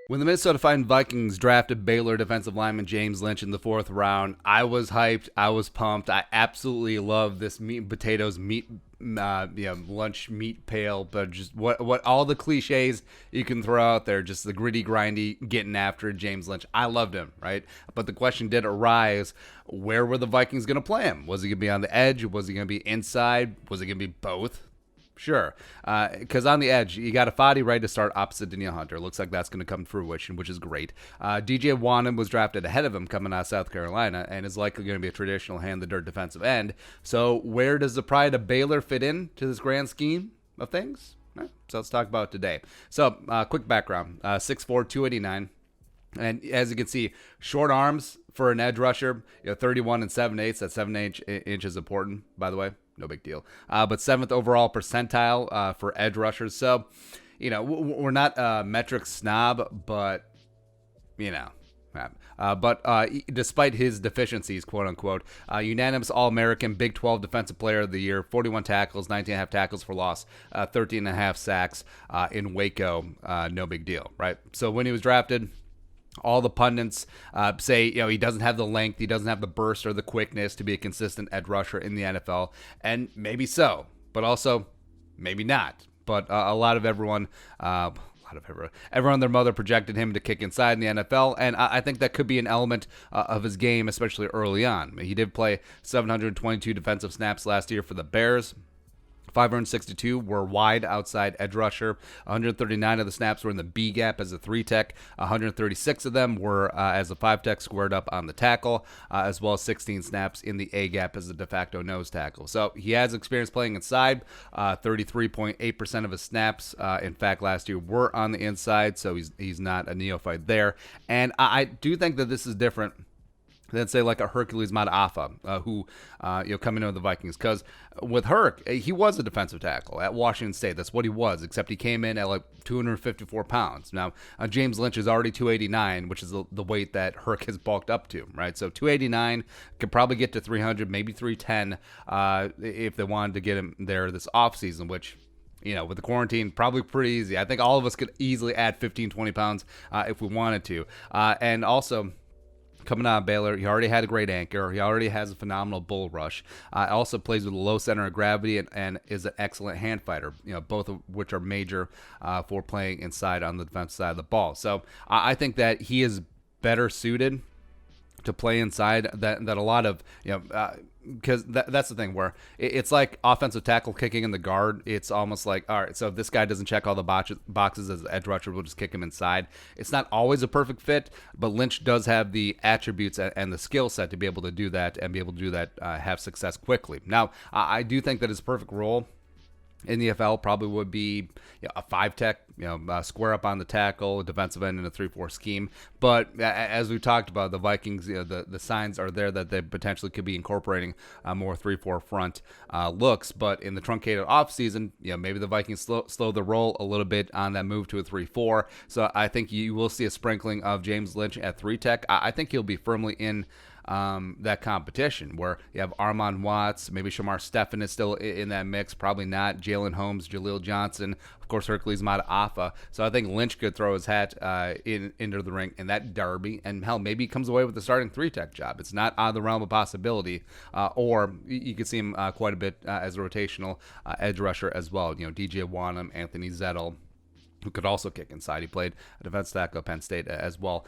When the Minnesota Vikings drafted Baylor defensive lineman James Lynch in the 4th round, I was hyped. I was pumped. I absolutely love this meat and potatoes lunch meat pail, but just what all the cliches you can throw out there, just the gritty, grindy, getting after it, James Lynch. I loved him, right? But the question did arise: where were the Vikings going to play him? Was he going to be on the edge? Was he going to be inside? Was he going to be both? Sure, because on the edge, you got a Fadi right to start opposite Danielle Hunter. Looks like that's going to come to fruition, which is great. DJ Wanham was drafted ahead of him coming out of South Carolina and is likely going to be a traditional hand-the-dirt defensive end. So where does the pride of Baylor fit in to this grand scheme of things? So let's talk about it today. So quick background, 6'4", 289. And as you can see, short arms for an edge rusher, 31 and 7/8. That 7 inch is important, by the way. No big deal. But 7th overall percentile for edge rushers. So, we're not a metric snob, but, despite his deficiencies, quote unquote, unanimous All-American Big 12 Defensive Player of the Year, 41 tackles, 19.5 tackles for loss, 13.5 sacks in Waco. No big deal, right? So when he was drafted, all the pundits say, he doesn't have the length, he doesn't have the burst or the quickness to be a consistent edge rusher in the NFL, and maybe so, but also maybe not. But everyone and their mother projected him to kick inside in the NFL, and I think that could be an element of his game, especially early on. He did play 722 defensive snaps last year for the Bears. 562 were wide outside edge rusher. 139 of the snaps were in the B gap as a 3-tech. 136 of them were as a 5-tech squared up on the tackle, as well as 16 snaps in the A gap as a de facto nose tackle. So he has experience playing inside. 33.8% of his snaps, in fact, last year were on the inside, so he's not a neophyte there. And I do think that this is different than, say, like a Hercules Mataafa, who coming into the Vikings. Because with Herc, he was a defensive tackle at Washington State. That's what he was, except he came in at like 254 pounds. Now, James Lynch is already 289, which is the weight that Herc has bulked up to, right? So 289 could probably get to 300, maybe 310 if they wanted to get him there this offseason, which, with the quarantine, probably pretty easy. I think all of us could easily add 15, 20 pounds if we wanted to. And also, coming out of Baylor, he already had a great anchor. He already has a phenomenal bull rush. Also plays with a low center of gravity and is an excellent hand fighter, both of which are major for playing inside on the defensive side of the ball. So I think that he is better suited to play inside that a lot of, because that's the thing where it's like offensive tackle kicking in the guard. It's almost like, all right, so if this guy doesn't check all the boxes as an edge rusher, we'll just kick him inside. It's not always a perfect fit, but Lynch does have the attributes and the skill set to be able to do that and be able to do that, have success quickly. Now, I do think that his perfect role in the NFL probably would be a 5-tech, square up on the tackle, a defensive end in a 3-4 scheme. But as we talked about, the Vikings, the signs are there that they potentially could be incorporating more 3-4 front looks. But in the truncated offseason, maybe the Vikings slow the roll a little bit on that move to a 3-4. So I think you will see a sprinkling of James Lynch at 3-tech. I think he'll be firmly in that competition where you have Armand Watts, maybe Shamar Stephen is still in that mix, probably not. Jalen Holmes, Jaleel Johnson, of course, Hercules Mataafa. So I think Lynch could throw his hat into the ring in that derby, and hell, maybe he comes away with the starting 3-tech job. It's not out of the realm of possibility, or you could see him quite a bit as a rotational edge rusher as well. DJ Wanham, Anthony Zettel, who could also kick inside. He played a defense tackle at Penn State as well,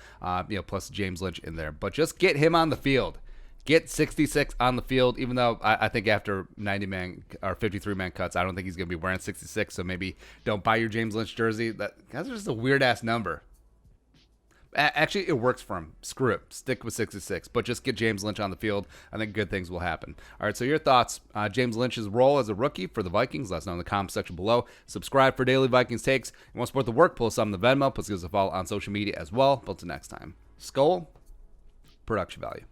plus James Lynch in there. But just get him on the field. Get 66 on the field, even though I think after 90-man or 53-man cuts, I don't think he's going to be wearing 66, so maybe don't buy your James Lynch jersey. That's just a weird-ass number. Actually, it works for him. Screw it. Stick with 66. But just get James Lynch on the field. I think good things will happen. All right, so your thoughts. James Lynch's role as a rookie for the Vikings. Let us know in the comments section below. Subscribe for daily Vikings takes. You want to support the work, pull us on the Venmo. Plus give us a follow on social media as well. But until next time. Skull, production value.